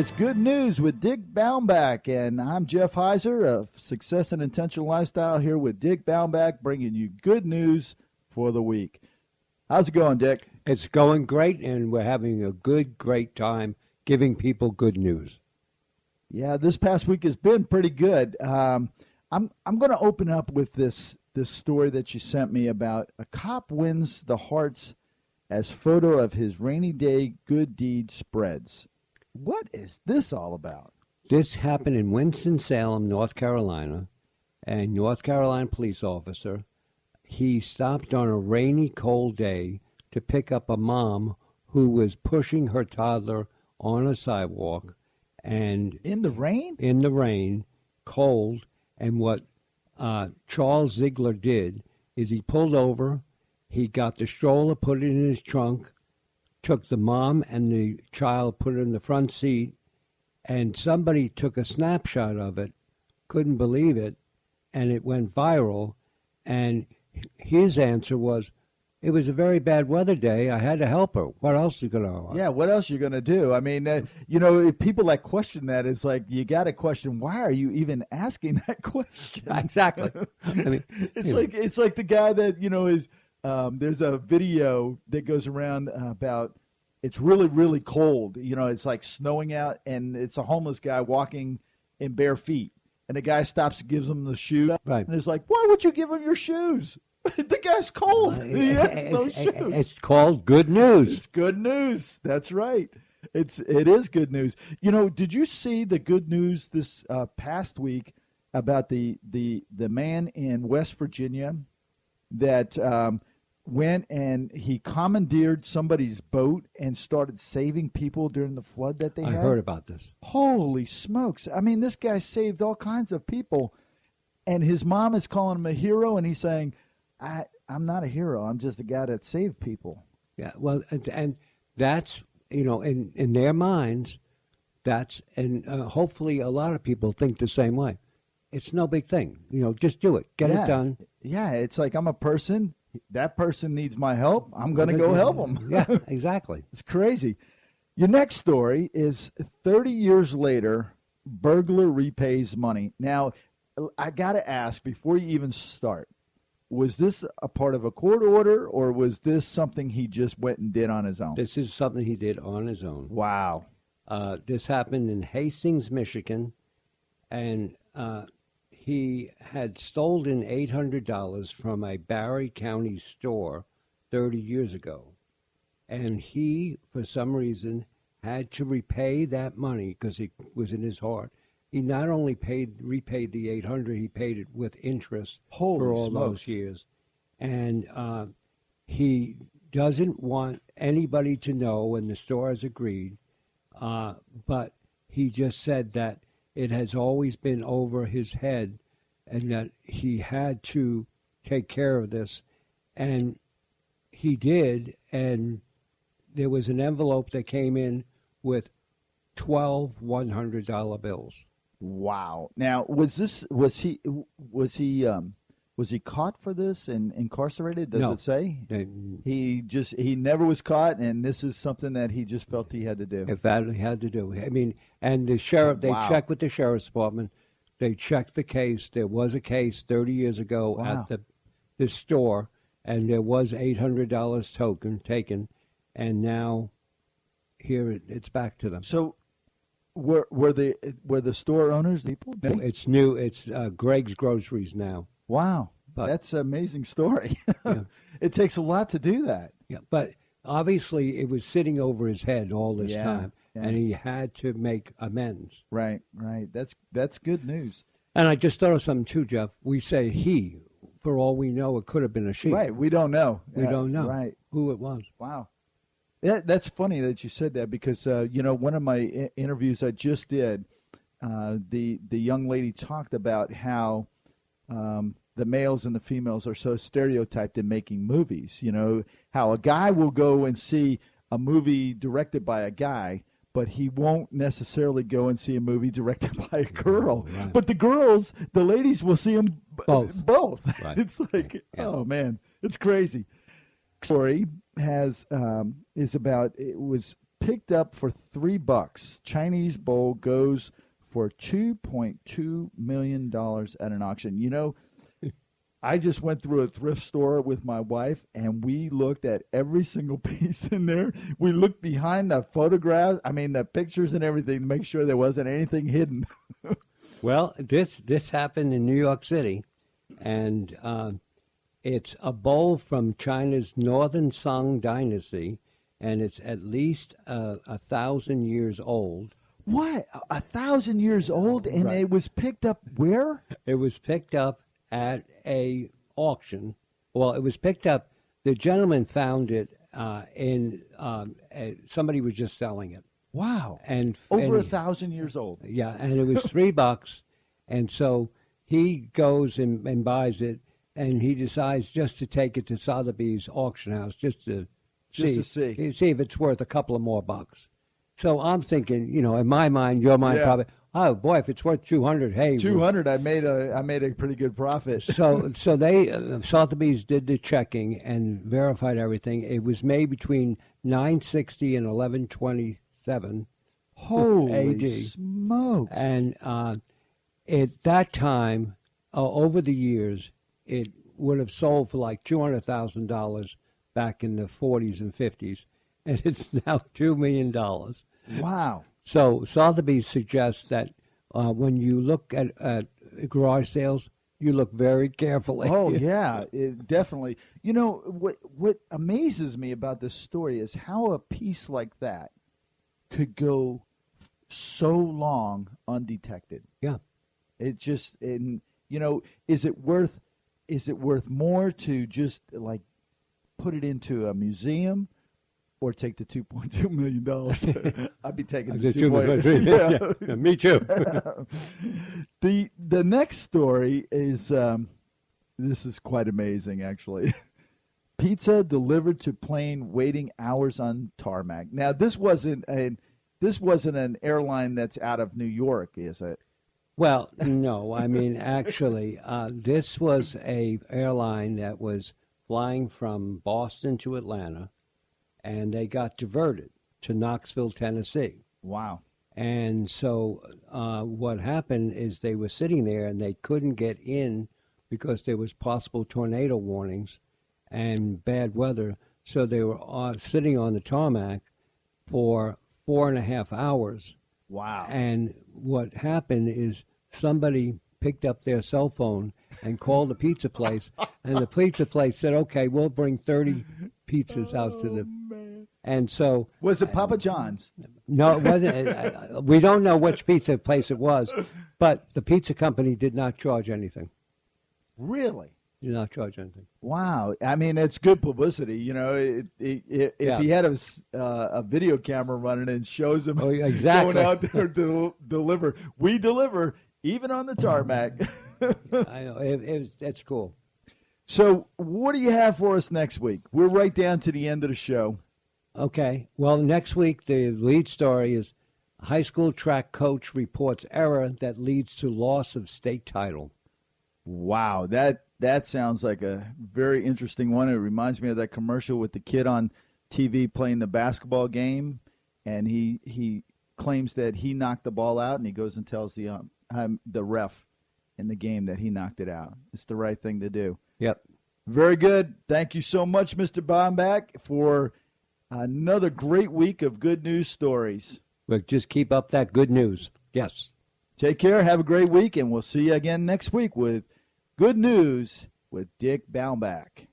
It's Good News with Dick Baumbach, and I'm Jeff Heiser of Success and Intentional Lifestyle here with Dick Baumbach, bringing you good news for the week. How's it going, Dick? It's going great, and we're having a great time giving people good news. Yeah, this past week has been pretty good. I'm going to open up with this story that you sent me about a cop wins the hearts as photo of his rainy day good deed spreads. What is this all about? This happened in Winston-Salem, North Carolina. A North Carolina police officer, he stopped on a rainy, cold day to pick up a mom who was pushing her toddler on a sidewalk. And in the rain? In the rain, cold. And what Charles Ziegler did is he pulled over, he got the stroller, put it in his trunk, took the mom and the child, put it in the front seat, and somebody took a snapshot of it, couldn't believe it, and it went viral. And his answer was, it was a very bad weather day. I had to help her. What else are you going to do? Yeah, what else are you going to do? I mean, people that question that, it's like, you got to question, why are you even asking that question? Exactly. I mean, it's like the guy that, is, there's a video that goes around about, it's really, really cold. It's like snowing out, and it's a homeless guy walking in bare feet. And the guy stops and gives him the shoes. Right. And it's like, why would you give him your shoes? The guy's cold. He has no shoes. It's called good news. It's good news. That's right. It is good news. Did you see the good news this past week about the man in West Virginia that went and he commandeered somebody's boat and started saving people during the flood that they had? I heard about this. Holy smokes. I mean, this guy saved all kinds of people, and his mom is calling him a hero, and he's saying, I'm not a hero. I'm just a guy that saved people. Yeah, well, and that's, in their minds, and hopefully a lot of people think the same way. It's no big thing. Just do it. Get it done. Yeah, it's like, I'm a person. That person needs my help. I'm going to go help them. Yeah, exactly. It's crazy. Your next story is 30 years later, burglar repays money. Now, I got to ask, before you even start, was this a part of a court order, or was this something he just went and did on his own? This is something he did on his own. Wow. This happened in Hastings, Michigan, and he had stolen $800 from a Barry County store 30 years ago. And he, for some reason, had to repay that money because it was in his heart. He not only repaid the $800, he paid it with interest for all those years. And he doesn't want anybody to know, and the store has agreed, but he just said that it has always been over his head and that he had to take care of this. And he did, and there was an envelope that came in with 12 $100 bills. Wow. Now, was he caught for this and incarcerated? Does it say? He never was caught, and this is something that he just felt he had to do. If that he had to do. I mean, and the sheriff, they checked with the sheriff's department. They checked the case. There was a case 30 years ago at the store, and there was $800 taken, and now here it's back to them. So, were the store owners people? No, it's new. It's Greg's Groceries now. Wow, that's an amazing story. Yeah. It takes a lot to do that. Yeah, but obviously it was sitting over his head all this time, and he had to make amends. Right. That's good news. And I just thought of something too, Jeff. We say he. For all we know, it could have been a she. Right, we don't know. We don't know who it was. Wow. That's funny that you said that because, one of my interviews I just did, the young lady talked about how the males and the females are so stereotyped in making movies. How a guy will go and see a movie directed by a guy, but he won't necessarily go and see a movie directed by a girl. Right. But the ladies will see them both. Right. It's like, oh, man, it's crazy. Story is about, it was picked up for $3. Chinese bowl goes for $2.2 million at an auction. You know, I just went through a thrift store with my wife, and we looked at every single piece in there. We looked behind the photographs, the pictures and everything, to make sure there wasn't anything hidden. Well, this happened in New York City, and it's a bowl from China's Northern Song Dynasty, and it's at least 1,000 years old. What? 1,000 years old, and Right. it was picked up where? It was picked up at a auction. Well, it was picked up. The gentleman found it somebody was just selling it. Wow. And Over and, 1,000 years old. Yeah, and it was $3, and so he goes and buys it, and he decides just to take it to Sotheby's auction house just to see if it's worth a couple of more bucks. So I'm thinking, in my mind, your mind probably, oh boy, if it's worth 200, hey, 200, I made a pretty good profit. So they Sotheby's did the checking and verified everything. It was made between 960 and 1127. Holy AD. smokes! And at that time, over the years, it would have sold for like $200,000 back in the 40s and 50s, and it's now $2 million. Wow. So Sotheby's suggests that when you look at garage sales, you look very carefully. Oh yeah, definitely. You know what amazes me about this story is how a piece like that could go so long undetected. Yeah. It just is it worth more to just like put it into a museum or take the $2.2 million? I'd be taking the $2.3 million. Yeah, me too. The next story is this is quite amazing, actually. Pizza delivered to plane waiting hours on tarmac. Now, this wasn't an airline that's out of New York, is it? Well, no. Actually, this was a airline that was flying from Boston to Atlanta, and they got diverted to Knoxville, Tennessee. Wow. And so what happened is they were sitting there and they couldn't get in because there was possible tornado warnings and bad weather. So they were sitting on the tarmac for 4.5 hours. Wow. And what happened is somebody picked up their cell phone and called the pizza place, and the pizza place said, okay, we'll bring 30 pizzas out to the... Man. And so... Was it Papa John's? No, it wasn't. We don't know which pizza place it was, but the pizza company did not charge anything. Really? Did not charge anything. Wow. It's good publicity. If he had a video camera running and shows him exactly. going out there to deliver. We deliver even on the tarmac. I know. That's cool. So what do you have for us next week? We're right down to the end of the show. Okay. Well, next week, the lead story is high school track coach reports error that leads to loss of state title. Wow. That sounds like a very interesting one. It reminds me of that commercial with the kid on TV playing the basketball game, and he claims that he knocked the ball out, and he goes and tells the ref in the game that he knocked it out. It's the right thing to do. Yep. Very good. Thank you so much, Mr. Baumbach, for another great week of good news stories. Look, just keep up that good news. Yes. Take care. Have a great week, and we'll see you again next week with Good News with Dick Baumbach.